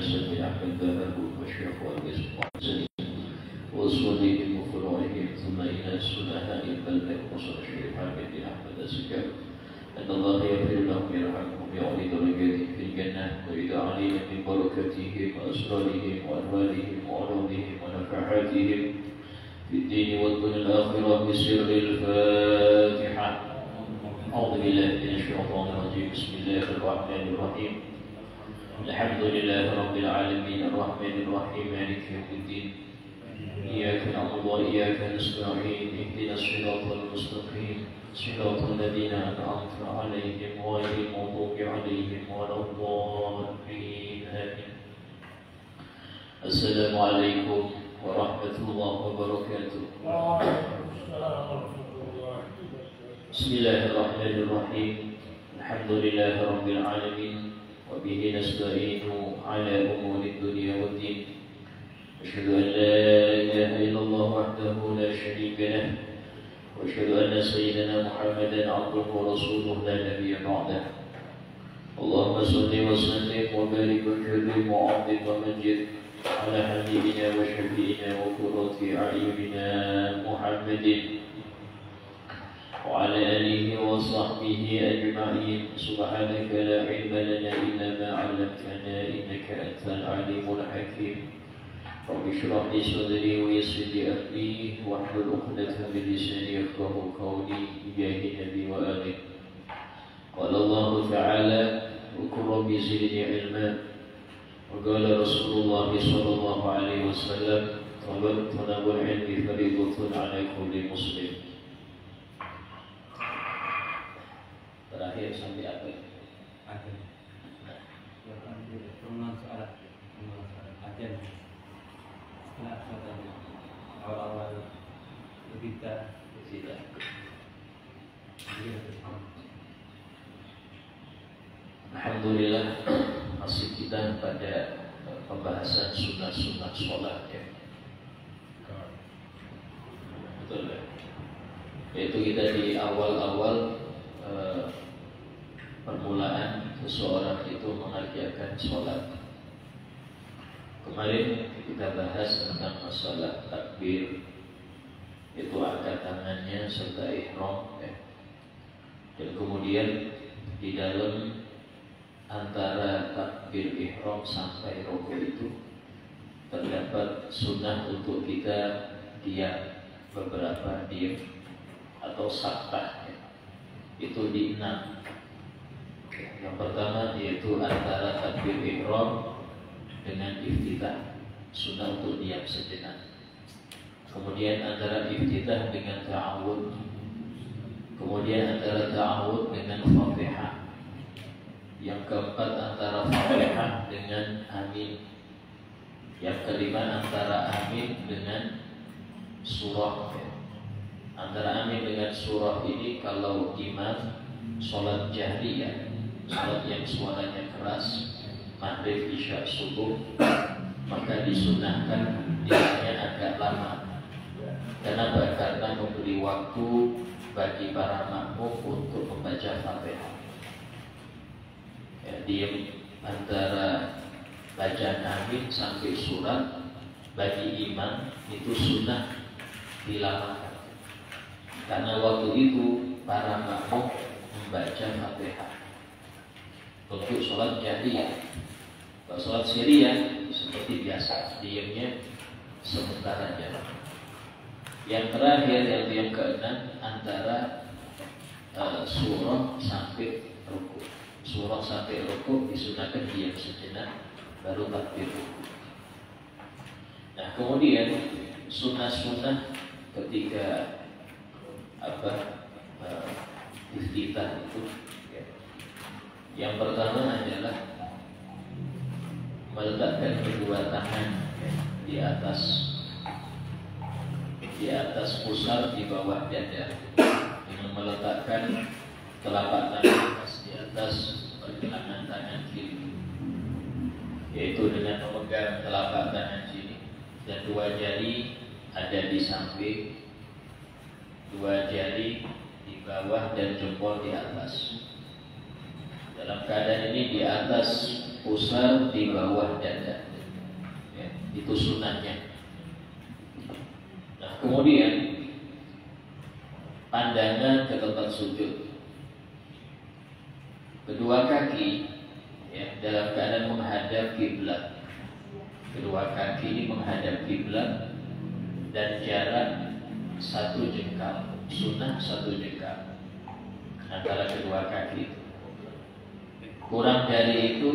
حسن أحمد ذهب وشيخ والإسماعيل وصولهم وفروعهم ثم إلى سنهاء البلد وصل الشيخ حامد بن أحمد السجاد أن الله يغفر لهم يرحمهم يعلي درجاتهم في الجنة وإذا علينا من بركاتهم وأسرارهم وأنوارهم وعلومهم ونفحاتهم في الدين والدنيا الآخرة بسر الفاتحة. أعوذ بالله من الشيطان الرجيم. بسم الله الرحمن الرحيم. الحمد لله رب العالمين الرحمن الرحيم مالك يوم الدين إياك نعبد وإياك نستعين اهدنا الصراط المستقيم صراط الذين أنعمت عليهم غير المغضوب عليهم ولا الضالين آمين. السلام عليكم ورحمة الله وبركاته. بسم الله الرحمن الرحيم. الحمد لله رب العالمين وبه نستعين على أمور الدنيا والدين. أشهد أن لا إله إلا الله وحده لا شريك له وأشهد أن سيدنا محمدا عبده ورسوله لا نبي بعده. اللهم صل وسلم وبارك وكرم وعظم ومجد على حبيبنا وشفيعنا وقرة أعيننا محمد وعلى آله وصحبه أجمعين. سبحانك لا علم لنا إلا ما علمتنا إنك أنت العليم الحكيم. رب اشرح لي صدري ويسر لي أمري واحلل عقدة من لساني يفقهوا قولي بجاه النبي وآله. قال الله تعالى وقل رب زدني علما وقال رسول الله صلى الله عليه وسلم طلب العلم فريضة على كل مسلم. Terakhir sampai apa? Akhir. Awal-awal kita tidak. Alhamdulillah masih kita pada pembahasan sunnah-sunnah sholat ya. Betul ya. Yaitu kita di awal-awal permulaan seseorang itu mengerjakan sholat. Kemarin kita bahas tentang masalah takbir, itu angkat tangannya serta ihram ya. Dan kemudian di dalam antara takbir ihram sampai rukuk itu terdapat sunnah untuk kita diam, beberapa diam atau saktah ya. Itu di 6. Yang pertama yaitu antara takbir ihram dengan iftitah, sunnah untuk diam sejenak. Kemudian antara iftitah dengan ta'awud. Kemudian antara ta'awud dengan Fatihah. Yang keempat antara Fatihah dengan amin. Yang kelima antara amin dengan surah. Antara amin dengan surah ini kalau imam sholat jahriyah, sholat yang suaranya keras, maghrib, isya, subuh, maka disunahkan diamnya agak lama. Kenapa? Karena memberi waktu bagi para makmum untuk membaca Fatihah. Ya, diam antara bacaan amin sampai surat bagi imam itu sunnah dilamakan. Karena waktu itu para makmum membaca Fatihah untuk sholat jahriyah. Kalau sholat sirriyah seperti biasa, diamnya sebentar aja. Yang terakhir yang keenam antara surah sampai rukuk. Surah sampai rukuk disunahkan diam sejenak, baru takbir rukuk. Nah kemudian sunnah-sunnah ketika iftitah itu ya. Yang pertama adalah meletakkan kedua tangan ya, di atas pusar di bawah dada, dengan meletakkan telapak tangan di atas pergelangan tangan kiri, yaitu dengan memegang telapak tangan kiri dan dua jari ada di samping, dua jari di bawah dan jempol di atas. Dalam keadaan ini di atas pusar di bawah dada. Ya, itu sunnahnya. Nah, kemudian pandangan ke tempat sujud. Kedua kaki ya, dalam keadaan menghadap kiblat. Kedua kaki ini menghadap kiblat dan jarak 1 jengkal, sunnah 1 jengkal antara kedua kaki. Kurang dari itu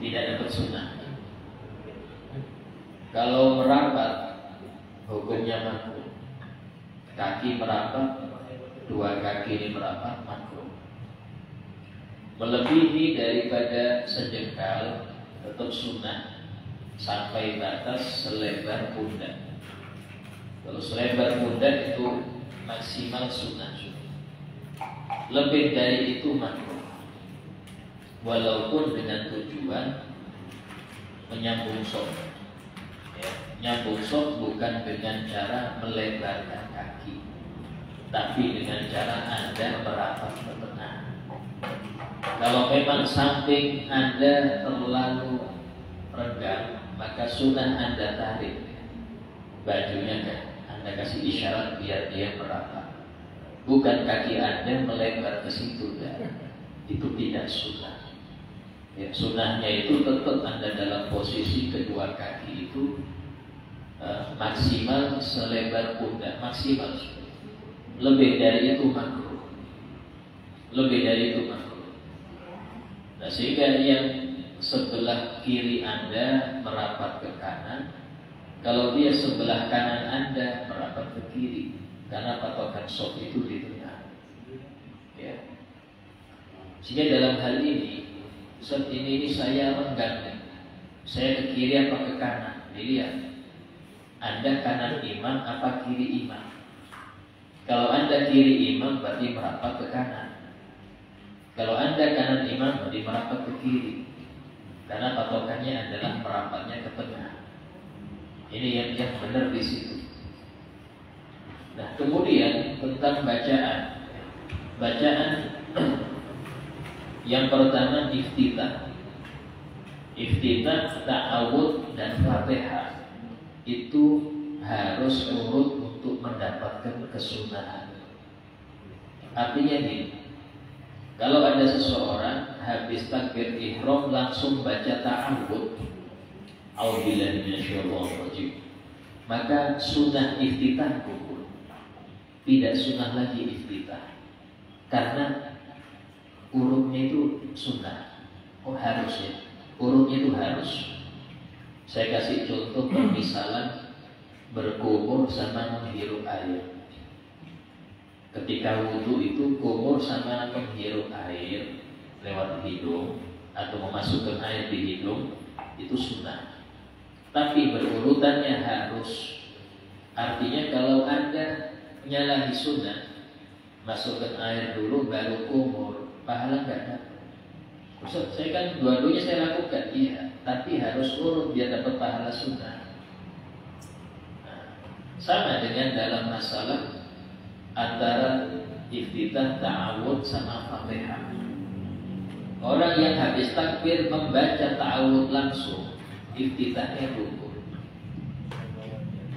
tidak dapat sunnah. Kalau merapat, hukumnya makruh. Kaki merapat, dua kaki ini merapat, makruh. Melebihi daripada sejengkal tetap sunnah sampai batas selebar pundak. Kalau selebar pundak itu maksimal sunnah. Lebih dari itu makruh. Walaupun dengan tujuan menyambung sok. Ya, nyambung sok bukan dengan cara melebarkan kaki, tapi dengan cara Anda merapat ke tengah. Kalau memang samping Anda terlalu renggang, maka sunnah Anda tarik bajunya kan, Anda kasih isyarat biar dia merapat. Bukan kaki Anda melebar ke situ ya. Itu tidak sunnah. Ya, sunnahnya itu tetap Anda dalam posisi kedua kaki itu maksimal selebar pundak, maksimal. Lebih dari itu makruh. Lebih dari itu makruh. Nah, sehingga yang sebelah kiri Anda merapat ke kanan, kalau dia sebelah kanan Anda merapat ke kiri, karena patokan sok itu di tengah. Ya. Sehingga dalam hal ini, saat ini saya renggang, saya ke kiri apa ke kanan? Dilihat, Anda kanan imam apa kiri imam? Kalau Anda kiri imam berarti merapat ke kanan. Kalau Anda kanan imam berarti merapat ke kiri. Karena patokannya adalah merapatnya ke tengah. Ini yang benar di situ. Nah, kemudian tentang bacaan. Bacaan yang pertama iftitah. Iftitah, ta'awud dan Fatihah itu harus urut untuk mendapatkan kesunahan. Artinya ini, kalau ada seseorang habis takbir ihram langsung baca ta'awud, a'udzubillahi minasyaitonir rajim, maka sunnah iftitah gugur. Tidak sunnah lagi iftitah, karena urutnya itu sunnah. Oh harus ya, urutnya itu harus. Saya kasih contoh permisalan berkumur sama menghirup air. Ketika wudhu itu kumur sama menghirup air lewat hidung atau memasukkan air di hidung itu sunnah. Tapi berurutannya harus. Artinya kalau Anda menyalahi sunnah, masukkan air dulu baru kumur, pahala nggak dapat. Ustaz, saya kan dua-duanya saya lakukan, iya, tapi harus urut biar dapat pahala sunnah. Nah, sama dengan dalam masalah antara iftitah, ta'awud sama Fatihah. Orang yang habis takbir membaca ta'awud langsung, iftitahnya gugur.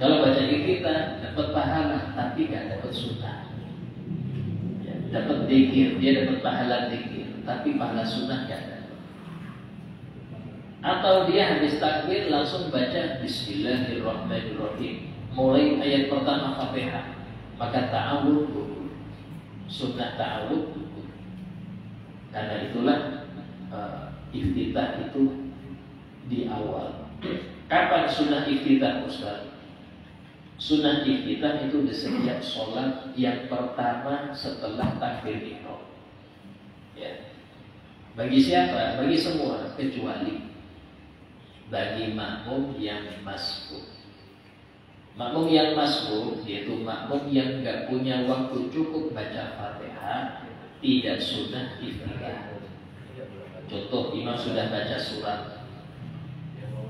Kalau baca iftitah dapat pahala, tapi nggak dapat sunnah. Ya, dapat dzikir, dia dapat pahala dzikir, tapi pahala sunnah nggak dapat. Atau dia habis takbir langsung baca Bismillahirrahmanirrahim, mulai ayat pertama Fatihah, maka ta'awud gugur, sunnah ta'awud gugur. Karena itulah iftitah itu di awal. Kapan sunnah iftitah, Ustaz? Sunnah iftitah itu di setiap sholat yang pertama setelah takbir ihram. Ya. Bagi siapa? Bagi semua, kecuali bagi makmum yang masbuk. Makmum yang masbuk yaitu makmum yang nggak punya waktu cukup baca Fatihah, tidak sunnah iftitah. Contoh, imam sudah baca surat,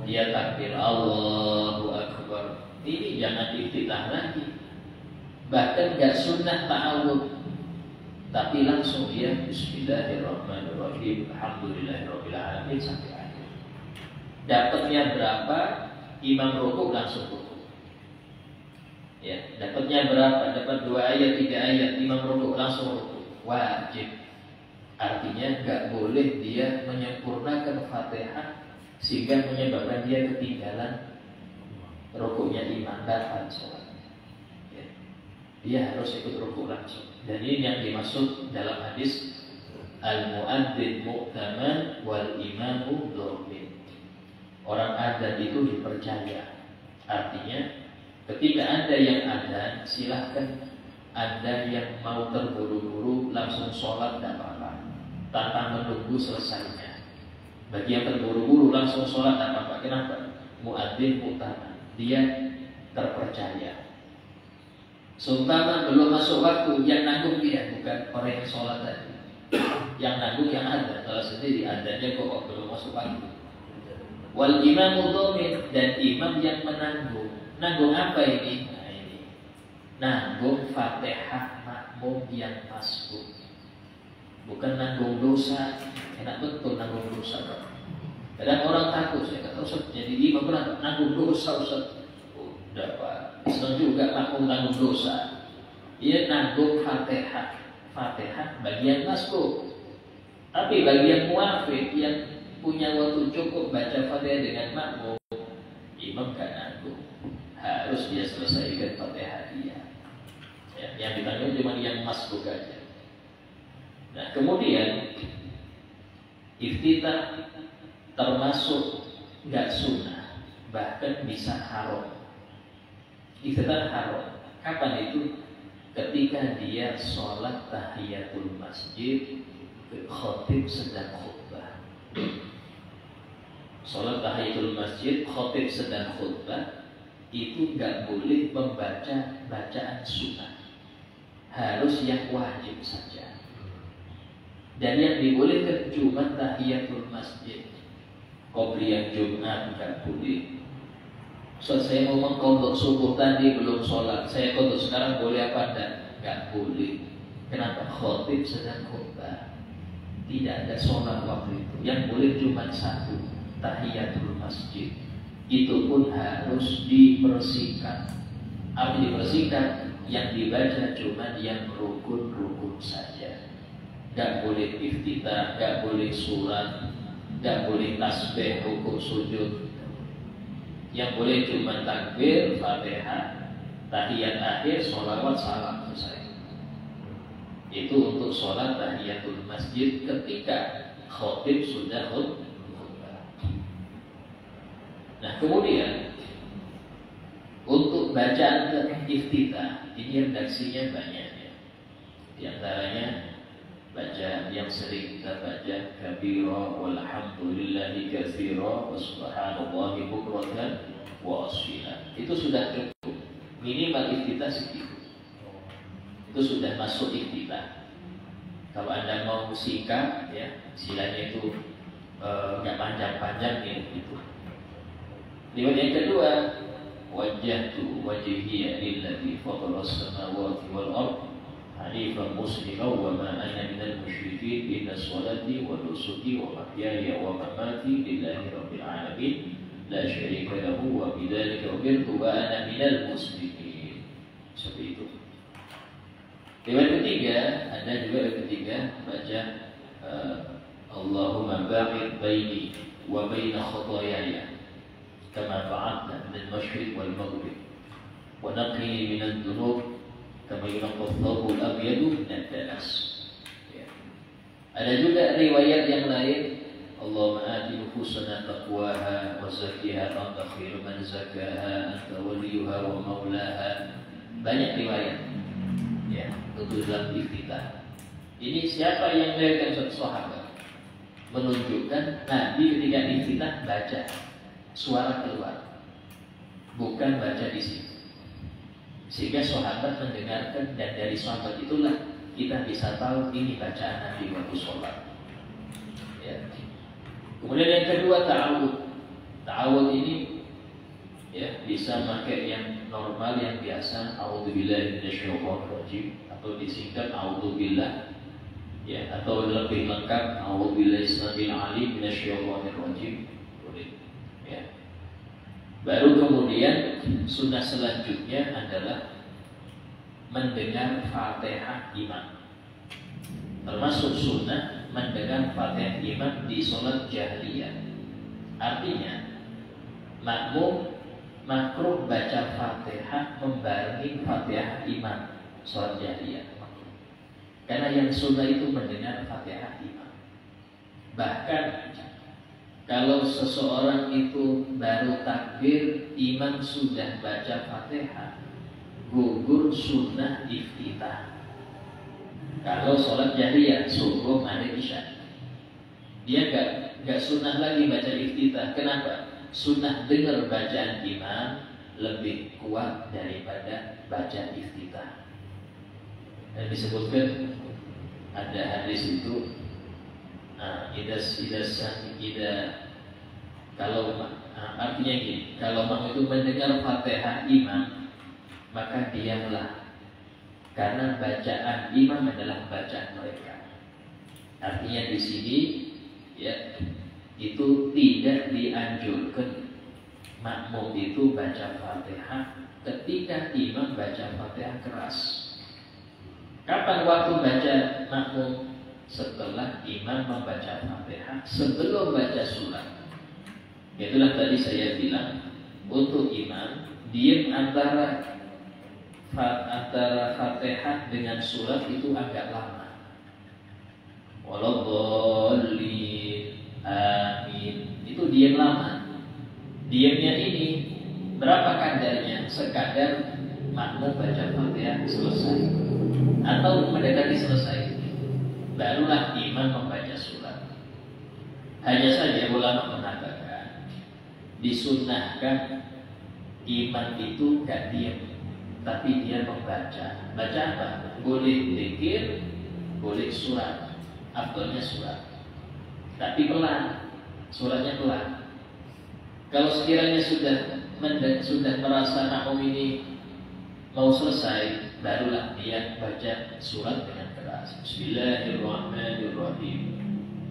dia takbir Allahu Akbar, ini jangan iftitah lagi. Bahkan nggak sunnah ta'awud. tapi langsung dia Bismillahirrahmanirrahim, Alhamdulillahirabbil alamin sampai akhir. Dapatnya berapa? Imam rukuk langsung rukuk. Ya, dapatnya berapa? Dapat 2 ayat, 3 ayat, imam rukuk langsung rukuk. Wajib. Artinya nggak boleh dia menyempurnakan Fatihah sehingga menyebabkan dia ketinggalan rukuknya imam, batal sholatnya. Ya. Dia harus ikut rukuk langsung. Dan ini yang dimaksud dalam hadis al-mu'adzin mu'taman wal imamu dhamin. Orang adzan itu dipercaya. Artinya ketika Anda yang adzan, silahkan Anda yang mau terburu-buru langsung sholat tidak apa-apa, tanpa menunggu selesainya. Bagi yang terburu-buru langsung sholat tidak apa-apa. Kenapa? Mu'adzin mu'taman, dia terpercaya. Seumpama belum masuk waktu, yang nanggung dia, bukan orang yang sholat tadi. Yang nanggung yang ada, kalau sendiri adanya kok belum masuk waktu. Wal imamu dhamin, dan imam yang menanggung. Nanggung apa ini? Nah ini, nanggung Fatihah makmum yang masbuk. Bukan nanggung dosa. Enak betul nanggung dosa. Kadang orang takut, saya kata Ustaz, jadi imam berapa? Nanggung dosa Ustaz. Udah Pak, senang juga makmum nanggung dosa. Dia nanggung Fatihah. Fatihah bagian masbuk. Tapi bagian muafid yang punya waktu cukup baca Fatihah dengan makmum, imam gak nanggung. Harus dia selesaikan Fatihah dia. Ya, yang ditanggung cuma yang masbuk aja. Nah kemudian iftitah termasuk gak sunnah, bahkan bisa haram. Iftitah haram. Kapan itu? Ketika dia sholat tahiyatul masjid, khotib sedang khutbah. Sholat tahiyatul masjid, khotib sedang khutbah, itu nggak boleh membaca bacaan sunnah, harus yang wajib saja. Dan yang dibolehkan cuma tahiyatul masjid. Qobliyah Jumat nggak boleh. So, saya mau mengkodok subuh tadi belum sholat, saya kodok sekarang boleh apa enggak? Enggak boleh. Kenapa? Khotib sedang khutbah, tidak ada sholat waktu itu. Yang boleh cuma satu, tahiyatul masjid. Itu pun harus dibersihkan. Apa dibersihkan? Yang dibaca cuma yang rukun-rukun saja. Enggak boleh iftitah, enggak boleh surat, enggak boleh tasbih, rukuk, sujud. Yang boleh cuma takbir, Fatihah, tahiyat akhir, sholawat, salam, selesai. Itu untuk sholat tahiyatul masjid ketika khotib sudah khutbah. Nah kemudian untuk bacaan iftitah ini redaksinya banyak ya. Di antaranya bacaan yang sering kita baca kabira walhamdulillahi katsira wa subhanallahi bukratan wa asila. Itu sudah cukup. Minimal iftitah segitu. Itu sudah masuk iftitah. Kalau Anda mau singkat ya, silanya itu enggak panjang-panjang ya gitu. Riwayat yang kedua, wajjahtu wajhiya lillazi fatara as-samawati wal ardh hanifan musliman wa ma ana minal musyrikin inna sholati wa nusuki wa mahyaya wa mamati lillahi rabbil alamin la syarika lahu wa bidzalika umirtu wa ana minal muslimin. Seperti itu. Riwayat ketiga, ada juga riwayat ketiga baca Allahumma ba'id baini wa baina khotoyaya kama ba'adna min al-masyriq wal maghrib wa naqini min al-dhunub kama yunqqa ath-thawbu al-abyadu min ad-danas. Ada juga riwayat yang lain, Allahumma ati nufusana taqwaha wa zakkiha anta khairu man zakkaha anta waliyuha wa maulaha. Banyak riwayat ya untuk dalam iftitah. Ini siapa yang meriwayatkan? Sahabat. Menunjukkan Nabi ketika iftitah baca suara keluar, bukan baca di sini. Sehingga sahabat mendengarkan, dan dari sahabat itulah kita bisa tahu ini bacaan Nabi waktu sholat. Ya. Kemudian yang kedua ta'awud. Ta'awud ini ya bisa pakai yang normal yang biasa, a'udzubillahi minasyaitonir rajim, atau disingkat a'udzubillah ya, atau lebih lengkap a'udzubillahi samil alim minasyaitonir rajim, boleh ya. Baru kemudian sunnah selanjutnya adalah mendengar Fatihah imam. Termasuk sunnah mendengar Fatihah imam di sholat jahriyah. Artinya makmum makruh baca Fatihah membarengi Fatihah imam sholat jahriyah. Karena yang sunnah itu mendengar Fatihah imam. Bahkan kalau seseorang itu baru takbir, imam sudah baca Fatihah, gugur sunnah iftitah. Kalau sholat jahriyah subuh, maghrib, isya, dia gak sunnah lagi baca iftitah. Kenapa? Sunnah dengar bacaan imam lebih kuat daripada baca iftitah. Dan disebutkan ada hadis itu, artinya gini, kalau makmum itu mendengar Fatihah imam, maka diamlah, karena bacaan imam adalah bacaan mereka. Artinya di sini ya, itu tidak dianjurkan makmum itu baca Fatihah ketika imam baca Fatihah keras. Kapan waktu baca makmum? Setelah imam membaca Fatihah, sebelum baca surat. Itulah tadi saya bilang, untuk imam diam antara Fatihah dengan surat itu agak lama. Waladhdallin, amin, itu diam lama. Diamnya ini berapa kadarnya? Sekadar makmum baca Fatihah selesai atau mendekati selesai, barulah imam membaca surat. Hanya saja ulama mengatakan disunnahkan imam itu gak diam, tapi dia membaca. Baca apa? Boleh zikir, boleh surat. Afdalnya surat, tapi pelan, suratnya pelan. Kalau sekiranya sudah merasa makmum ini mau selesai, barulah dia baca surat dengan keras. Bismillahirrahmanirrahim.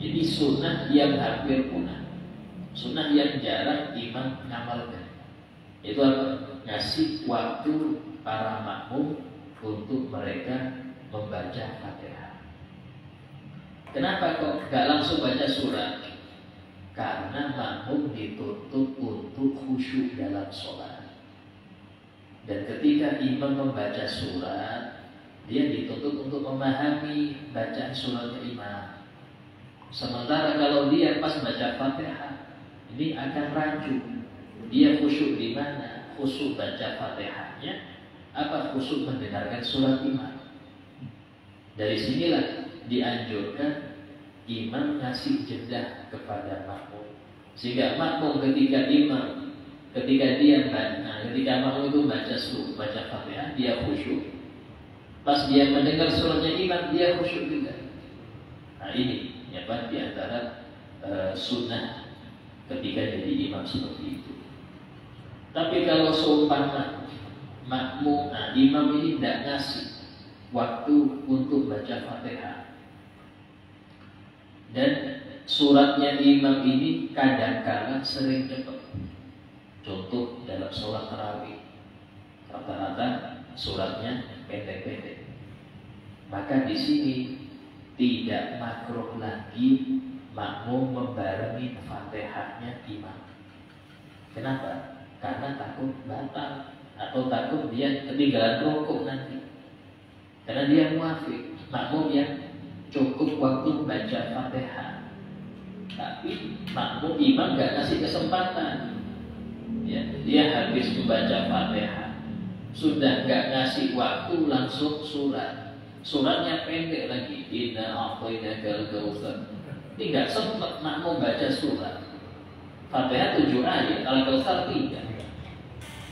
Jadi sunnah yang hampir punah, sunnah yang jarang imam ngamalkan. Itu ngasih waktu para makmum untuk mereka membaca Fatihah. Kenapa kok gak langsung baca surat? Karena makmum dituntut untuk khusyuk dalam sholat. Dan ketika imam membaca surat, dia dituntut untuk memahami bacaan suratnya imam. Sementara kalau dia pas baca Fatihah, ini akan rancu. Dia khusyuk di mana? Khusyuk baca Fatihahnya, apa khusyuk mendengarkan surat imam? Dari sinilah dianjurkan imam ngasih jeda kepada makmum, sehingga makmum ketika makmum itu baca Fatihah, dia khusyuk. Pas dia mendengar suratnya imam, dia khusyuk juga. Nah ini ya Pak, di antara sunnah ketika jadi imam seperti itu. Tapi kalau seumpama makmum, imam ini tidak ngasih waktu untuk baca Fatihah, dan suratnya imam ini kadang-kadang sering cepat. Contoh dalam sholat tarawih, rata-rata suratnya pendek-pendek. Maka di sini tidak makruh lagi makmum membarengi Fatihahnya imam. Kenapa? Karena takut batal atau takut dia ketinggalan rukuk nanti. Karena dia muafik, makmum yang cukup waktu baca Fatihah, tapi makmum imam gak kasih kesempatan. Ya, dia habis membaca Fatihah, sudah gak ngasih waktu, langsung surat. Suratnya pendek lagi, inna a'tainakal kautsar. Tidak sempat makmum baca surat. Fatihah 7 ayat, Al-Kautsar 3.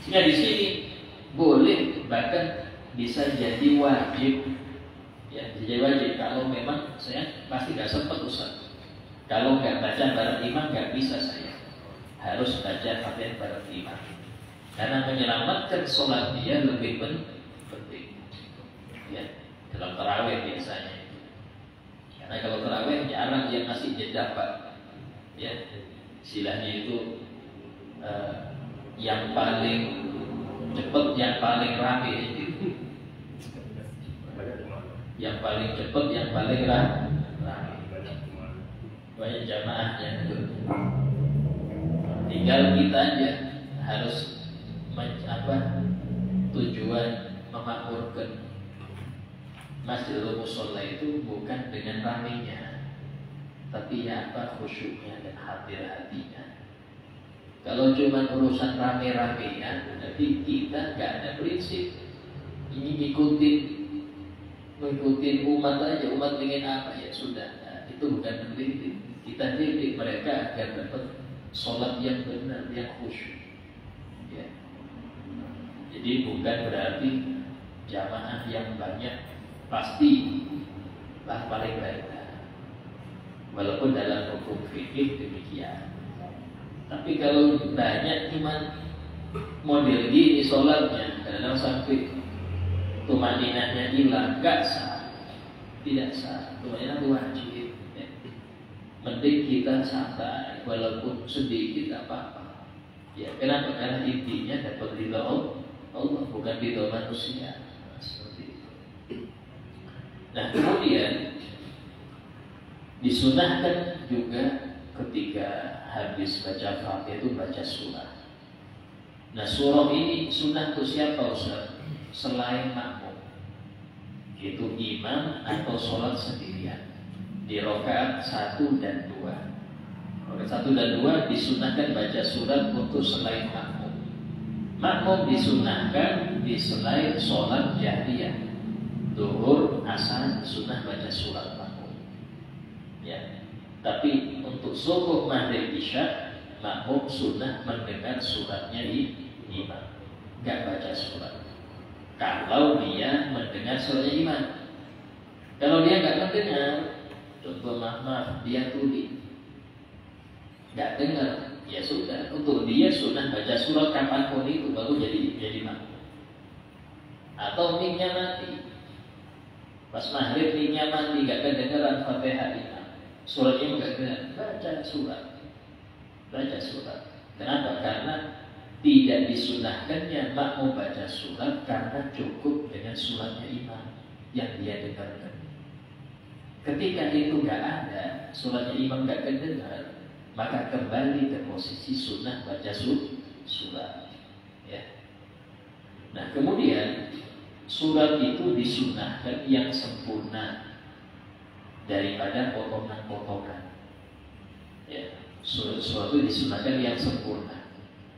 Sehingga di sini boleh, bahkan bisa jadi wajib. Ya, jadi wajib kalau memang saya pasti gak sempat Ustaz. Kalau gak baca bareng imam gak bisa saya. Harus baca Fatihah bareng imam. Karena menyelamatkan sholat dia lebih penting. Ya, dalam tarawih biasanya. Karena kalau tarawih jarang yang ngasih jeda Pak. Ya, istilahnya itu yang paling cepat, yang paling rapi gitu. Yang paling cepat, yang paling rapi. Banyak jamaahnya itu. Tinggal kita aja harus tujuan memakmurkan Masjidil Musholla itu bukan dengan ramainya, tapi khusyuknya dan hati-hatinya. Kalau cuma urusan rame-ramean, berarti kita gak ada prinsip. Ini ngikutin umat aja, umat ingin apa ya sudah. Nah, itu bukan pendidik. Kita didik mereka agar dapat sholat yang benar, yang khusyuk. Ya. Jadi bukan berarti jamaah yang banyak pasti paling baik. Walaupun dalam hukum fikih demikian. Tapi kalau banyak cuma model gini sholatnya, kadang sampai tumaninahnya hilang, gak sah, tidak sah. Tumaninah itu wajib. Ya. Mending kita santai, walaupun sedikit apa-apa. Ya, kenapa? Karena intinya dapat ridha Allah, bukan ridha manusia. Seperti itu. Nah, kemudian disunahkan juga ketika habis baca Fatihah itu baca surah. Nah, surah ini sunnah untuk siapa Ustaz? Selain makmum, itu imam atau sholat sendirian di rakaat 1 dan 2. Rakaat 1 dan 2 disunahkan baca surat untuk selain makmum. Makmum disunahkan di selain sholat jahriyah, zuhur, asar, sunnah baca surat makmum. Ya. Tapi untuk subuh, maghrib, isya, makmum sunnah mendengar suratnya imam, gak baca surat. Kalau dia mendengar suratnya imam. Kalau dia gak mendengar, contoh maaf, dia tuli, gak dengar, ya sudah. Untuk dia sunnah baca surat kapanpun itu baru jadi makmum. Atau mic-nya mati, pas maghrib mic-nya mati, gak kedengeran Fatihah imam. Suratnya enggak benar, baca surat. Kenapa? Karena tidak disunahkannya makmum baca surat, karena cukup dengan suratnya imam yang dia dengarkan. Ketika itu enggak ada, suratnya imam enggak kedengar, maka kembali ke posisi sunnah baca surat. Ya. Nah, kemudian surat itu disunahkan yang sempurna daripada potongan-potongan. Ya, surat itu disunahkan yang sempurna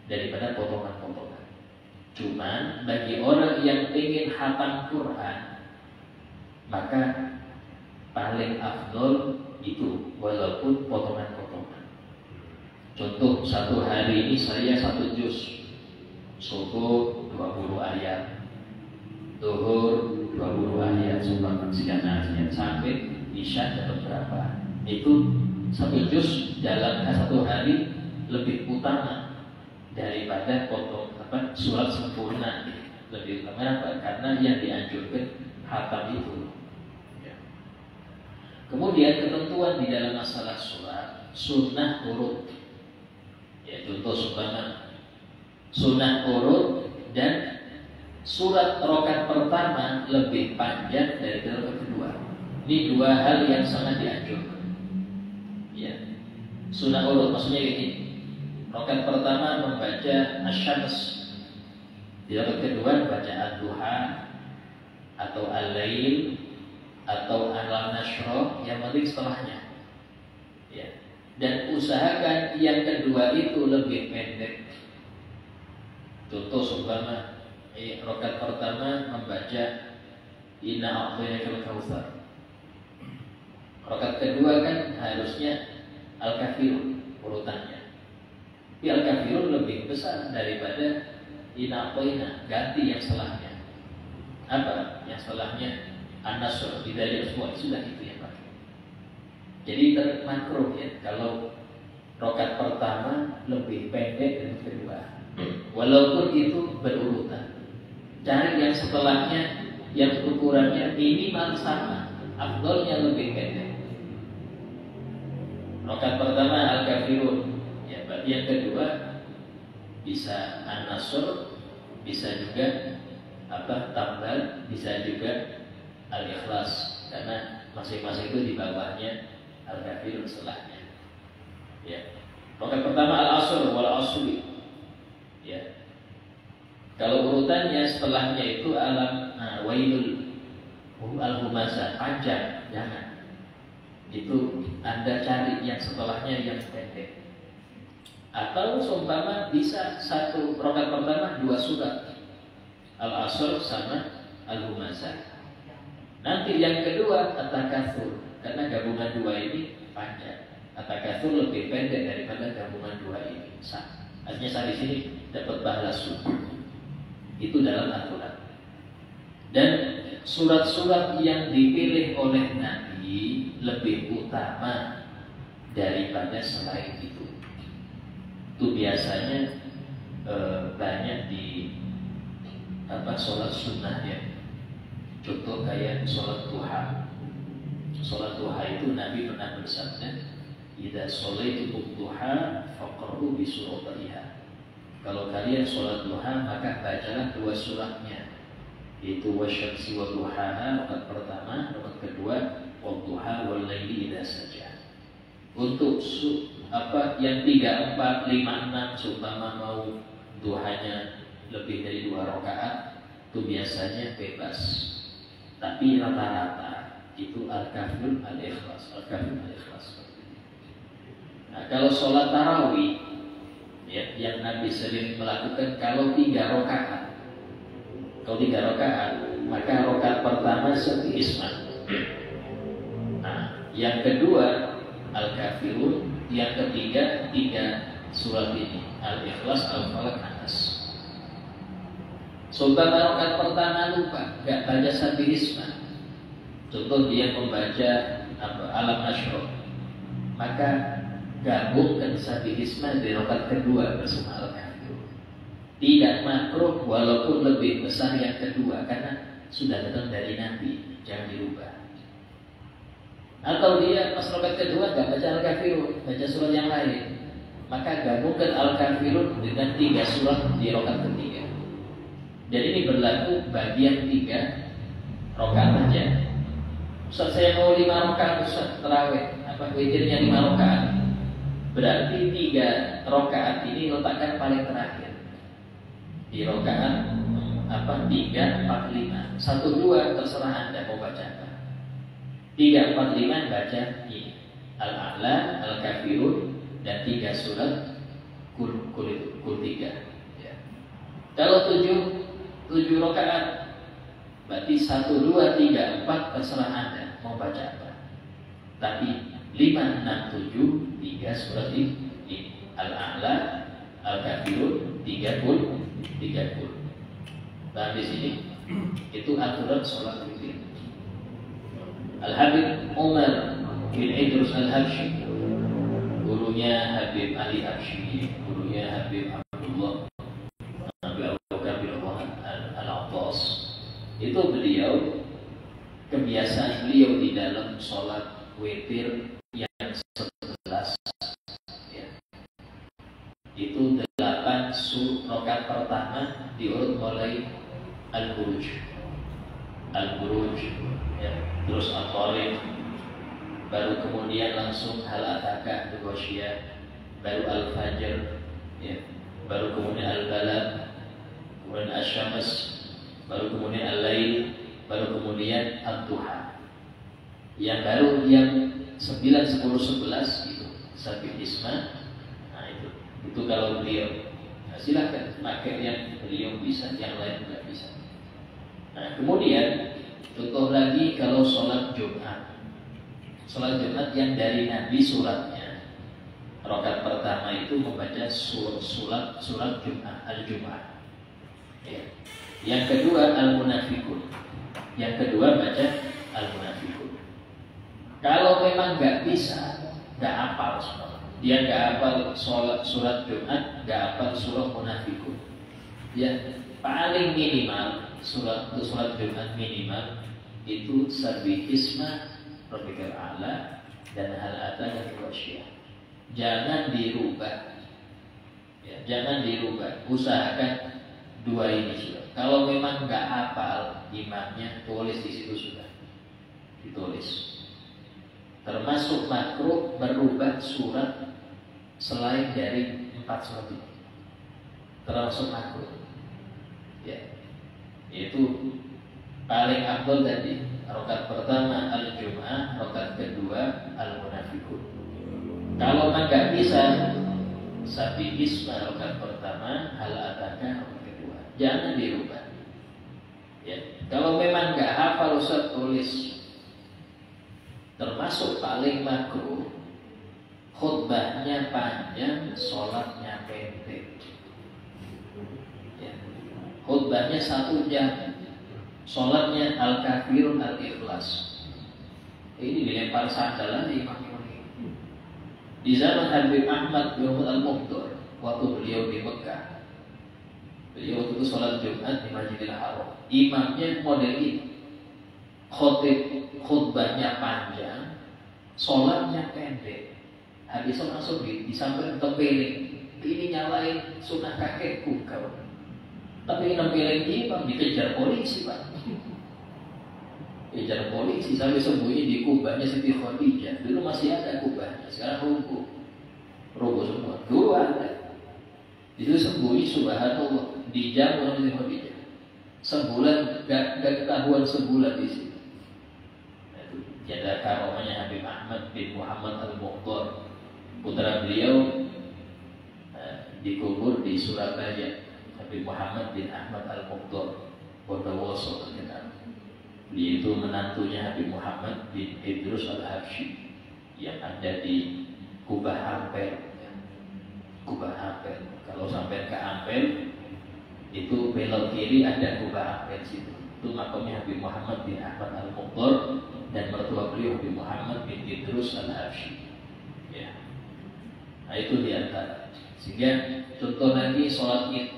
daripada potongan-potongan. Cuman bagi orang yang ingin hatam Quran, maka paling afdol itu walaupun potongan-potongan. Contoh, satu hari ini saya 1 juz, subuh 20 ayat, zuhur 20 ayat, sekian ayat, sampai isya dapat berapa? Itu 1 juz dalam 1 hari lebih utama daripada surat sempurna. Lebih utama apa? Karena yang dianjurkan hatam itu. Ya. Kemudian ketentuan di dalam masalah surat, sunnah urut. Ya, contoh sunnah urut dan surat rakaat pertama lebih panjang dari rakaat kedua. Ini 2 hal yang sangat dianjurkan. Ya. Sunnah urut maksudnya ini. Rakaat pertama membaca Asy-Syams. Di rakaat kedua baca Ad-Duha atau Al-Lail atau Al-Nashr, yang penting setelahnya. Ya. Dan usahakan yang kedua itu lebih pendek. Contoh rakaat pertama membaca Inna a'tainakal kautsar. Rakaat kedua kan harusnya Al-Kafirun urutannya. Tapi Al-Kafirun lebih besar daripada Inna a'taina, ganti yang setelahnya. Apa? Yang setelahnya An-Nasr, Bidayah semua sudah itu yang pakai. Jadi makruh ya kalau rakaat pertama lebih pendek dari kedua. Walaupun itu berurutan. Cari yang setelahnya yang ukurannya minimal sama, afdolnya lebih pendek. Rakaat pertama Al-Kafirun, ya, berarti yang kedua bisa An-Nasr, bisa juga Tambal, bisa juga Al-Ikhlas, karena masing-masing itu di bawahnya Al-Kafirun setelahnya. Ya. Rakaat pertama Al-Asr wal Asri. Ya. Kalau urutannya setelahnya itu Wailul Al-Humazah, panjang, jangan. Itu Anda cari yang setelahnya yang pendek. Atau seumpama bisa satu rakaat pertama 2 surat, Al-Asr sama Al-Humazah. Nanti yang kedua At-Takatsur, karena gabungan 2 ini panjang. At-Takatsur lebih pendek daripada gabungan 2 ini. Artinya saya di sini dapat pahala subuh. Itu dalam Al-Quran. Dan surat-surat yang dipilih oleh Nabi lebih utama daripada selain itu. Itu biasanya banyak di sholat sunnah ya. Contoh kayak sholat duha. Sholat duha itu Nabi pernah bersabda, "Idza sholaitum duha faqra'u bi suratiha." Kalau kalian sholat duha maka bacalah 2 suratnya, yaitu wasyamsi wa duhaha rakaat pertama, rakaat kedua wadduha wal laili idza saja. Untuk yang 3, 4, 5, 6 seumpama mau duhanya lebih dari 2 rakaat itu biasanya bebas. Tapi rata-rata itu Al-Kafirun Al-Ikhlas, Al-Kafirun Al-Ikhlas. Nah, kalau sholat tarawih ya, yang Nabi sering melakukan kalau 3 rakaat. Kalau 3 rakaat, maka rakaat pertama Isma. Nah, yang kedua Al-Kafirun, yang ketiga 3 surat ini, Al-Ikhlas, Al-Falaq, An-Nas. Seumpama rakaat pertama lupa, enggak baca Isma. Contoh dia membaca Alam Nashrah, maka gabungkan Isma di rakaat kedua bersama Al-Kafirun. Tidak makruh walaupun lebih besar yang kedua, karena sudah datang dari Nabi, jangan dirubah. Atau dia pas rakaat kedua nggak baca Al-Kafirun, baca surat yang lain, maka gabungkan Al-Kafirun dengan 3 surat di rakaat ketiga. Jadi ini berlaku bagi yang 3 rakaat aja. Ustaz, saya mau 5 rakaat Ustaz tarawih, witirnya 5 rakaat. Berarti 3 rakaat ini letakkan paling terakhir di rakaat 3, 4, 5. 1, 2 terserah Anda mau baca apa. 3, 4, 5 baca ini Al-A'la, Al-Kafirun, dan 3 surat Kul 3 ya. Kalau 7 rakaat berarti 1, 2, 3, 4 terserah Anda mau baca apa. Tapi 5, 6, 7 3 surat ini Al-A'la, Al-Kafirun, 3 Kul. Dan di sini itu aturan sholat witir. Al-Habib Umar bin Idrus Al-Habsyi, gurunya Habib Ali Habsyi, gurunya Habib Abdullah Abu Bakar bin Al-Attas, itu kebiasaan beliau di dalam sholat witir yang 11 ya. Itu 8 rakaat pertama diurut mulai Al-Buruj ya, terus Al-Tariq, baru kemudian langsung Hal Ataka Al-Ghasyiyah, baru Al-Fajr ya, baru kemudian Al-Balad, kemudian Asy-Syams, baru kemudian Al-Lail, baru kemudian Ad-Duha. Yang baru yang 9, 10, 11 itu Sabih Isma. Nah itu kalau beliau. Nah, silakan pakai yang beliau bisa, yang lain tidak bisa. Nah kemudian contoh lagi kalau sholat Jumat. Sholat Jumat yang dari Nabi suratnya, rakaat pertama itu membaca surat Jumat, Al-Jum'ah ya. Yang kedua Al-Munafiqun, yang kedua baca Al-Munafiqun. Kalau memang nggak bisa, nggak hafal semua, dia nggak hafal surat Jumat, nggak hafal surah Munafiqun ya, paling minimal surat Jumat minimal itu Sabih Isma, Rabbikal A'la, dan Hal Ataka Al-Ghasyiyah. jangan dirubah. Ya, jangan dirubah. Usahakan dua ini sudah. Kalau memang nggak hafal imamnya, tulis di situ sudah. Ditulis. Termasuk makruh merubah surat selain dari 4 surat ini. Termasuk makruh. Ya. Yaitu paling afdal tadi. Rakaat pertama al-Jum'ah, rakaat kedua al-Munafiqun. Kalau nggak bisa, Sabi Isma rakaat pertama, hal ataka rakaat kedua. Jangan dirubah. Ya. Kalau memang nggak hafal, Ustaz tulis. Termasuk paling makruh, khutbahnya panjang, sholatnya pendek. Ya. Khutbahnya 1 jam, sholatnya al-kafirun al-ikhlas. Ini dilempar sandal lagi imam ini. Di zaman Habib Ahmad bin Al-Mukhtar, waktu beliau di Mekah, beliau itu sholat Jumat di Masjidil Haram. Imamnya model ini, khutbahnya panjang, sholatnya pendek. Habis itu langsung disampaikan tempeling. Ini nyalain sunnah kakekku kau. Tapi nempelin imam dikejar polisi, Pak. Kejar polisi sampai sembunyi di kubahnya Siti Khadijah. Dulu masih ada kubahnya, sekarang roboh semua. Dulu ada. Itu sembunyi subhanallah di jamu Siti Khadijah. Sebulan gak ketahuan sebulan di sini. Ada karomanya Habib Ahmad bin Muhammad Al-Mukhtar, putra beliau dikubur di Surabaya. Habib Muhammad bin Ahmad Al-Mukhtar Bondowoso terkenal. Dia itu menantunya Habib Muhammad bin Idrus Al-Habsyi yang ada di Kubah Ampel. Kubah Ampel. Kalau sampai ke Ampel itu belok kiri ada Kubah Ampel situ. Itu makamnya Habib Muhammad bin Ahmad Al-Mukhtar dan mertua beliau Habib Muhammad bin Idrus Al-Habsyi. Ya. Nah itu diantara. Sehingga contoh lagi sholat Id.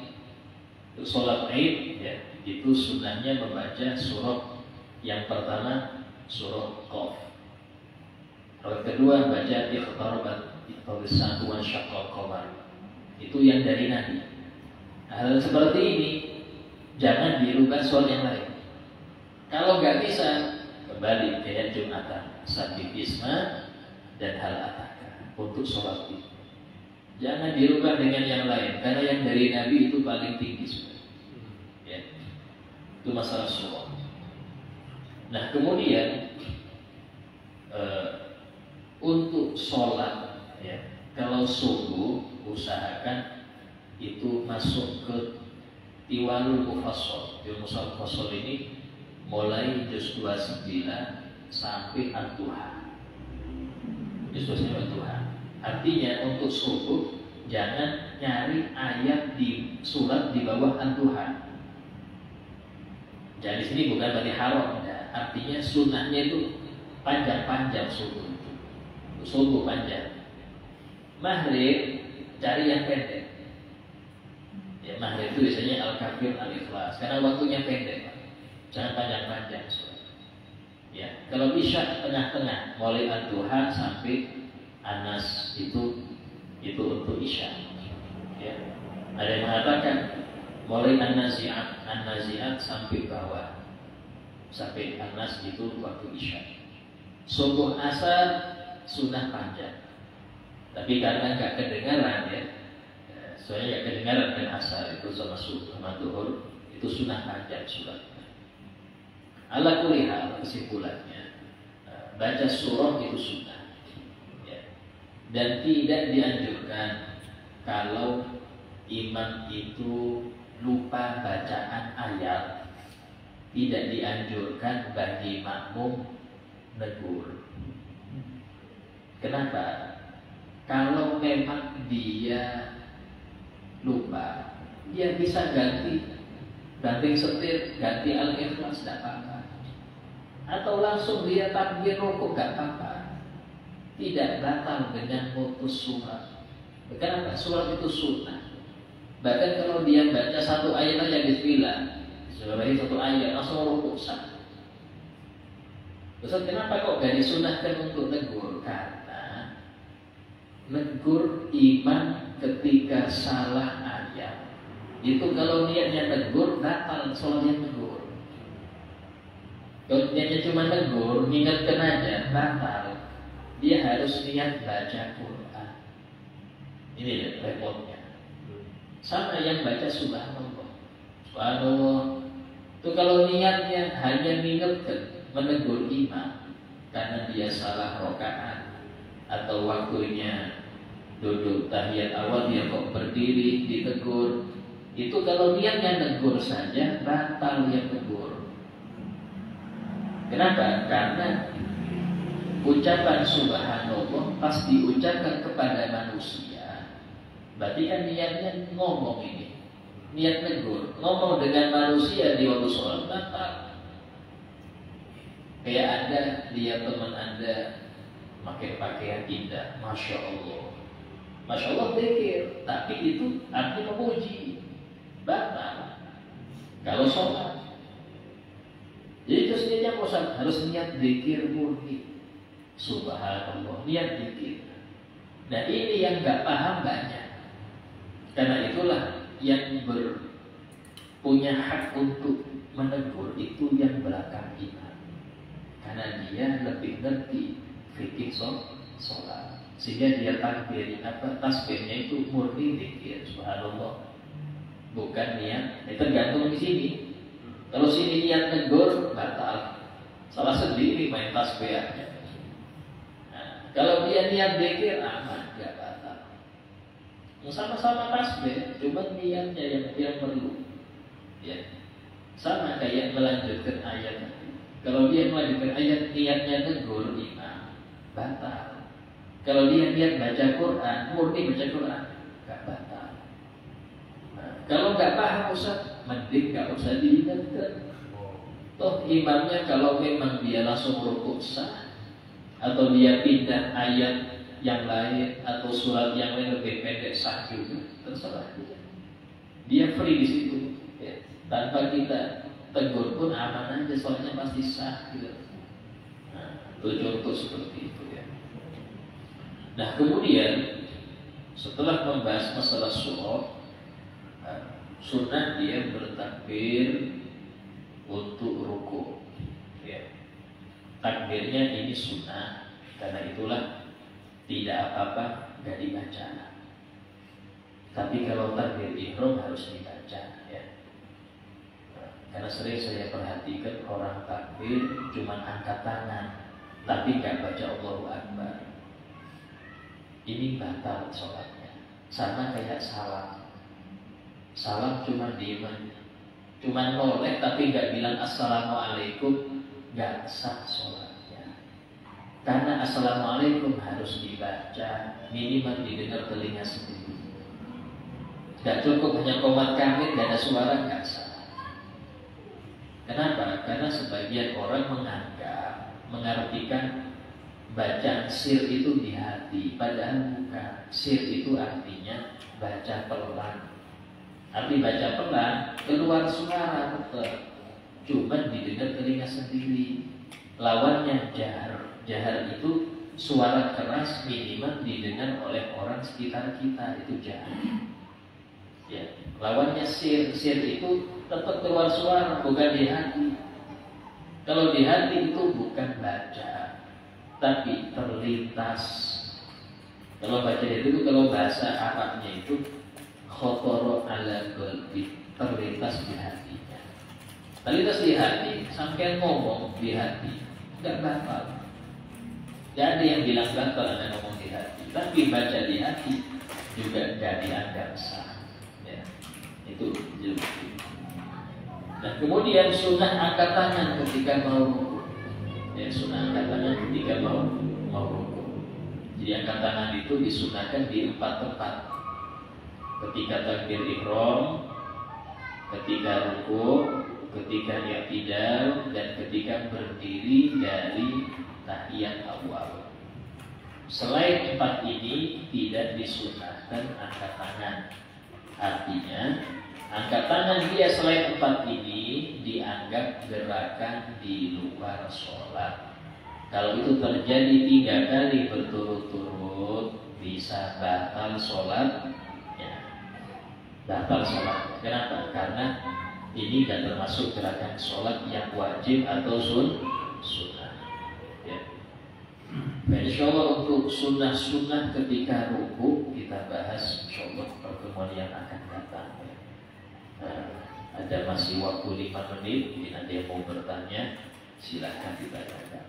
Sholat Id ya, itu sunnahnya membaca surah yang pertama surah Qaf. Yang kedua baca iqtarabat iqtarasatu wa syaqqal qamar. Itu yang dari Nabi. Hal seperti ini jangan dirubah soal yang lain. Kalau nggak bisa, kembali ke yang Jumatan, Sabi Isma dan hal ataka untuk sholat itu. Jangan dirubah dengan yang lain, karena yang dari Nabi itu paling tinggi sudah. Ya. Itu masalah sholat. Nah kemudian untuk sholat, ya, kalau subuh usahakan itu masuk ke Tiwalul Mufassal. Tiwalul Mufassal ini mulai juz 29 sampai Ad-Duha. Juz 29 Ad-Duha. Artinya untuk subuh jangan nyari ayat di surat di bawah Ad-Duha. Jadi sini bukan berarti haram, ya. Artinya sunnahnya itu panjang-panjang subuh. Subuh panjang. Maghrib cari yang pendek. Ya, maghrib itu biasanya al-kafir al-ikhlas karena waktunya pendek. Jangan panjang-panjang. Ya, kalau isya tengah-tengah, mulai ad-duha sampai anas itu untuk isya. Ya. Ada yang mengatakan mulai an-nazi'at sampai bawah, sampai anas itu waktu isya. Subuh asar sunnah panjang. Tapi karena nggak kedengaran ya, soalnya nggak kedengaran dan asar itu sama subuh sama duhur itu sunnah panjang surat. Ala kulli hal kesimpulannya baca surah itu sunnah ya. Dan tidak dianjurkan kalau imam itu lupa bacaan ayat, tidak dianjurkan bagi makmum negur. Kenapa? Kalau memang dia lupa, dia bisa ganti setir, ganti al-ikhlas, tidak apa-apa. Atau langsung dia takbir rukuk, tidak apa-apa. Tidak batal dengan putus surat. Kenapa? Surat itu sunnah. Bahkan kalau dia baca satu ayat aja bismillah, sebagai satu ayat langsung rukuk sah. Ustaz, kenapa kok gak disunahkan untuk negur? Karena negur imam ketika salah ayat. Itu kalau niatnya negur, batal sholatnya negur. Kalau niatnya cuma negur, ngingetkan aja, batal. Dia harus niat baca Quran. Ini repotnya. Sama yang baca subhanallah. Subhanallah. Itu kalau niatnya hanya ngingetkan, menegur imam karena dia salah rakaat atau waktunya duduk tahiyat awal dia kok berdiri ditegur, itu kalau niatnya negur saja batal yang negur. Kenapa? Karena ucapan subhanallah pas diucapkan kepada manusia, berarti kan niatnya ngomong ini, niat negur, ngomong dengan manusia di waktu sholat batal. Kayak Anda lihat teman Anda pakai pakaian indah, masya Allah pikir, tapi itu artinya memuji, batal kalau sholat. Jadi terus niatnya bosan, harus niat zikir murni, subhanallah, niat zikir. Nah ini yang nggak paham banyak. Karena itulah yang punya hak untuk menegur itu yang belakang imam. Karena dia lebih ngerti fikih sholat, sehingga dia tasbihnya itu murni zikir, subhanallah, bukan niat. Tergantung di sini. Kalau sini niat negur, batal, salah sendiri main tasbihnya. Nah, kalau dia niat zikir, aman, gak batal. Sama-sama tasbih, cuma niatnya yang perlu. Ya, sama kayak melanjutkan ayat. Kalau dia melanjutkan ayat, niatnya negur imam, batal. Kalau dia niat baca Quran, murni baca Quran, gak batal. Nah, kalau gak paham Ustaz, mending gak usah diingatkan. Toh imamnya kalau memang dia langsung rukuk sah, atau dia pindah ayat yang lain atau surat yang lain lebih pendek sah juga, terserah dia. Dia free di situ, ya. Tanpa kita tegur pun aman aja, soalnya pasti sah gitu. Nah, itu contoh seperti itu ya. Nah kemudian setelah membahas masalah surah, sunnah dia bertakbir untuk ruku. Ya. Takbirnya ini sunnah, karena itulah tidak apa-apa gak dibaca. Tapi kalau takbir ihram harus dibaca ya. Karena sering saya perhatikan orang takbir cuma angkat tangan, tapi gak baca Allahu Akbar. Ini batal sholatnya. Sama kayak salam. Salam cuma diem aja, cuma noleh tapi gak bilang assalamualaikum, gak sah sholatnya. Karena assalamualaikum harus dibaca, minimal didengar telinga sendiri. Gak cukup hanya komat kamit, gak ada suara, gak sah. Kenapa? Karena sebagian orang mengartikan bacaan sir itu di hati, padahal bukan. Sir itu artinya baca pelan. Arti baca pelan, keluar suara tetap, cuma didengar telinga sendiri. Lawannya jahar. Jahar itu suara keras minimal didengar oleh orang sekitar kita, itu jahar. Ya, lawannya sir. Sir itu tetap keluar suara, bukan di hati. Kalau di hati itu bukan baca, tapi terlintas. Kalau baca itu kalau bahasa Arabnya itu khotoro ala qalbi, terlintas di hatinya. Terlintas di hati, sampai ngomong di hati, nggak batal. Jadi yang bilang batal Anda ngomong di hati, tapi baca di hati juga nggak dianggap sah. Ya, itu jelas. Dan kemudian sunnah angkat tangan ketika mau ruku. Ya, sunnah angkat tangan ketika mau ruku. Jadi angkat tangan itu disunahkan di 4 tempat. Ketika takbir ihram, ketika ruku, ketika i'tidal, dan ketika berdiri dari tahiyat awal. Selain 4 ini tidak disunahkan angkat tangan. Artinya angkat tangan dia selain 4 ini dianggap gerakan di luar sholat. Kalau itu terjadi 3 kali berturut-turut, bisa batal sholat, ya, batal sholat. Kenapa? Karena ini tidak termasuk gerakan sholat yang wajib atau sunnah. Ya. Nah, insya Allah untuk sunnah-sunnah ketika ruku kita bahas insya Allah pertemuan yang akan datang. Ya. Ada masih waktu 5 menit. Jadi nanti yang mau bertanya silahkan ditanyakan.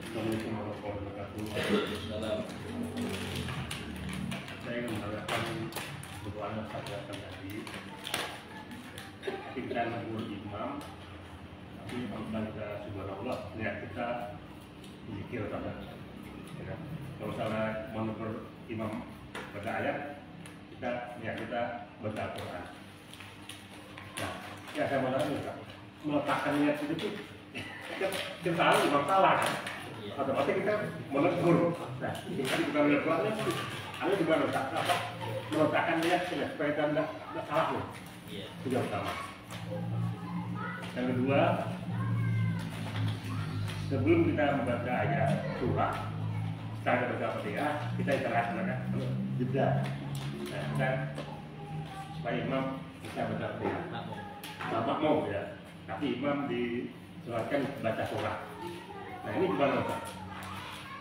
Assalamualaikum warahmatullahi wabarakatuh. Saya ingin mengharapkan doa yang saya tadi. Kita menegur imam, tapi apabila kita subhanallah, niat kita zikir saja. Ya. Kalau salah menegur imam baca ayat, kita niat kita baca Al-Quran. Nah, ya saya mau nanya, meletakkan niat itu kita tahu imam salah kan? Otomatis kita menegur. Nah, ini kan kita lihat doanya, ada juga meletakkan niat supaya kita tidak salah loh. Itu yang pertama. Yang kedua, sebelum kita membaca ayat surah, kita baca Fatihah, kita istirahat dulu, jeda. Nah, dan supaya imam bisa baca Fatihah. Makmum ya. Tapi imam disolatkan baca surah. Nah ini gimana Pak?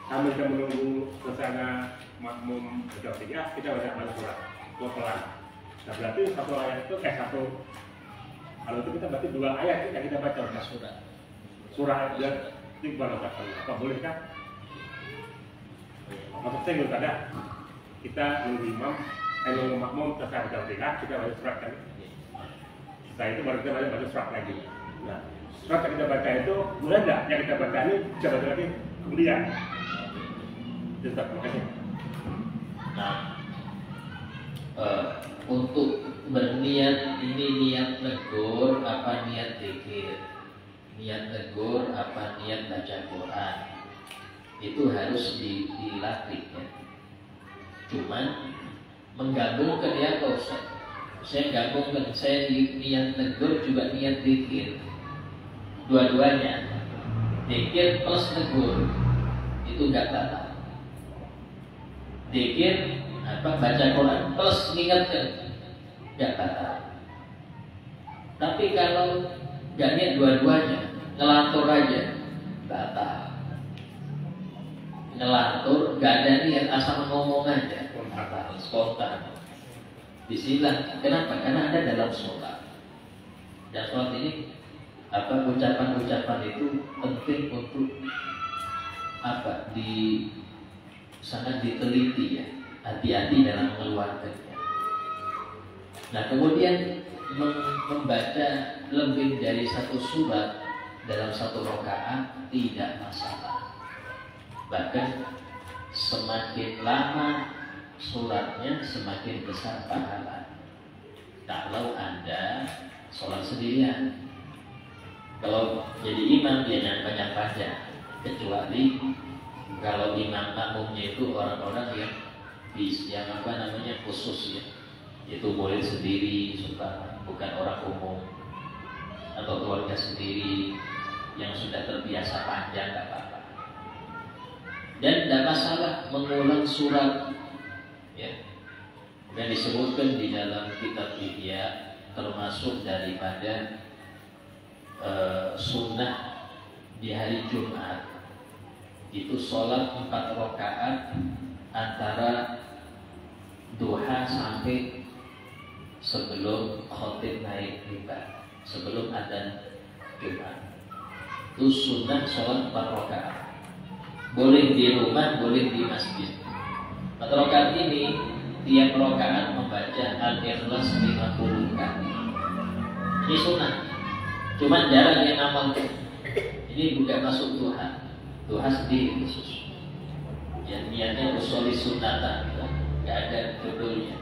Kami kita menunggu kesana makmum baca Fatihah, kita baca surah, pelan. Nah berarti satu ayat itu kalau itu kita berarti 2 ayat yang kita baca surah dan itu gimana Pak? Apa boleh kan? Maksud saya belum ada. Kita nunggu imam, nunggu makmum selesai baca Fatihah, kita baca surat kan? Setelah itu baru kita baca surat lagi. Nah, surat yang kita baca itu boleh nggak yang kita baca ini bisa baca lagi kemudian? Terima kasih. Nah, untuk berniat ini niat negur apa niat zikir, niat negur apa niat baca Quran, itu harus dilatih ya. Cuman menggabungkan ya kalau saya gabungkan, saya niat negur juga niat zikir, dua-duanya, zikir plus negur itu nggak batal. Zikir baca Quran plus mengingatkan nggak batal. Tapi kalau nggak niat dua-duanya, ngelantur aja batal. Ngelantur nggak ada niat, asal ngomong aja batal, spontan. Disilang, kenapa? Karena ada dalam sholat. Dan sholat ini ucapan-ucapan itu penting untuk sangat diteliti ya, hati-hati dalam mengeluarkannya. Nah kemudian membaca lebih dari 1 surat dalam 1 rakaat tidak masalah. Bahkan semakin lama suratnya semakin besar pahala. Kalau Anda sholat sendirian, kalau jadi imam dia jangan panjang-panjang, kecuali kalau imam makmumnya itu orang-orang yang khusus ya, itu murid sendiri, bukan orang umum atau keluarga sendiri yang sudah terbiasa panjang, nggak apa-apa. Dan tidak masalah mengulang surat. Ya, dan disebutkan di dalam kitab Ihya termasuk daripada sunnah di hari Jumat itu sholat 4 rakaat antara duha sampai sebelum khotib naik mimbar, sebelum adzan Jumat. Itu sunnah sholat 4 rakaat. Boleh di rumah, boleh di masjid. 4 rakaat ini tiap rakaat membaca Al-Ikhlas 50 kali. Ini sunnah. Cuman jarang yang amalkan. Ini bukan masuk duha. Duha sendiri khusus. Yang niatnya usholi sunnatan, nggak ada judulnya.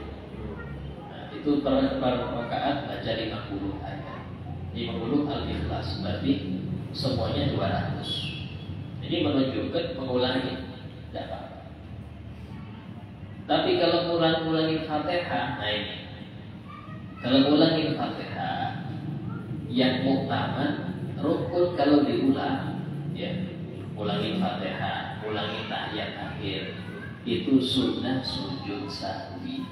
Nah, itu per rakaat baca 50 ayat. 50 Al-Ikhlas berarti semuanya 200. Ini menunjukkan mengulangi tidak apa-apa. Tapi kalau ngulangi Fatihah, nah ini. Kalau ngulangi Fatihah yang muktamad rukun kalau diulang, ya ulangi Fatihah, ulangi tahiyat akhir, itu sunnah sujud sahwi.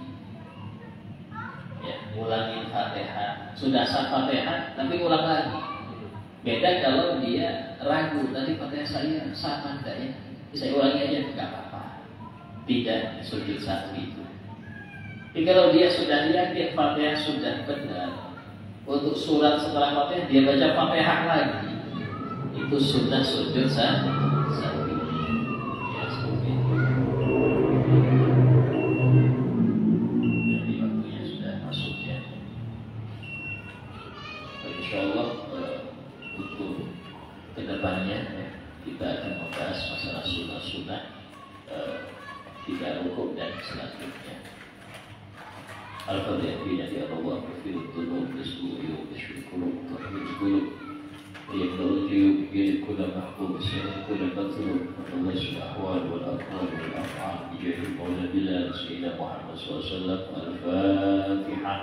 Ya, ulangi Fatihah, sudah sah Fatihah tapi ulang lagi. Beda kalau dia ragu, tadi Fatihah saya sama enggak ya? Saya ulangi aja, enggak apa-apa. Tidak sujud sahwi itu. Tapi kalau dia sudah yakin Fatihah sudah benar, untuk surat setelah Fatihah dia baca Fatihah lagi, itu sunnah sujud sahwi. Ya, seperti itu. Jadi waktunya sudah masuk ya. Insyaallah untuk kedepannya ya, kita akan membahas masalah sunnah-sunnah tidak rukuk dan selanjutnya. Al-Fatihah ya Allah kafirul dzunub bismillah bisyukur tahmidul ويبلغ الجيوب كل محبوب سيد كل مطلوب وتوسل الأحوال والأقوال والأفعال بجاه المولى بلال سيدنا محمد صلى الله عليه وسلم. الفاتحة.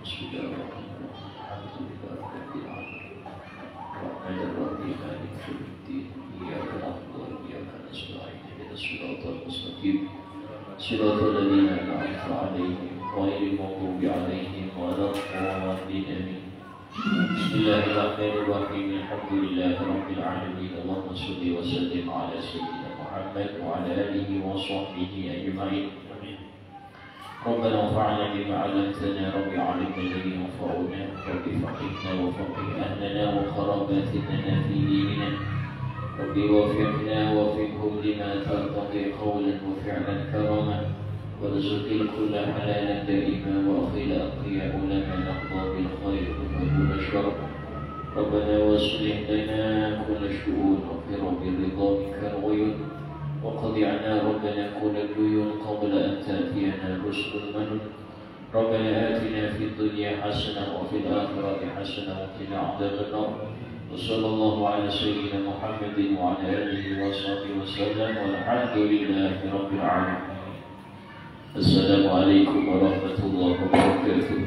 بسم الله الرحمن الرحيم. الحمد لله رب العالمين الرحمن الرحيم مالك يوم الدين إياك نعبد وإياك نستعين اهدنا الصراط المستقيم صراط الذين أنعمت عليهم غير المغضوب عليهم ولا الضالين آمين. بسم الله الرحمن الرحيم الحمد لله رب العالمين اللهم صل وسلم على سيدنا محمد وعلى آله وصحبه أجمعين. ربنا انفعنا بما علمتنا رب علمنا الذي ينفعنا رب فقهنا وفقه أهلنا وقراباتنا في ديننا رب وفقنا وفقهم لما ترتضي قولا وفعلا كرما وارزق الكل حلالا دائما واخي الاقياء لما نقضى بالخير وكل الشر. ربنا واصلح لنا كل الشؤون واغفر برضا منك الغيون وقض عنا ربنا كل الديون قبل ان تاتينا رسل المنون. ربنا آتنا في الدنيا حسنه وفي الاخره حسنه وقنا عذاب النار. وصلى الله على سيدنا محمد وعلى اله وصحبه وسلم والحمد لله رب العالمين. السلام عليكم ورحمة الله وبركاته.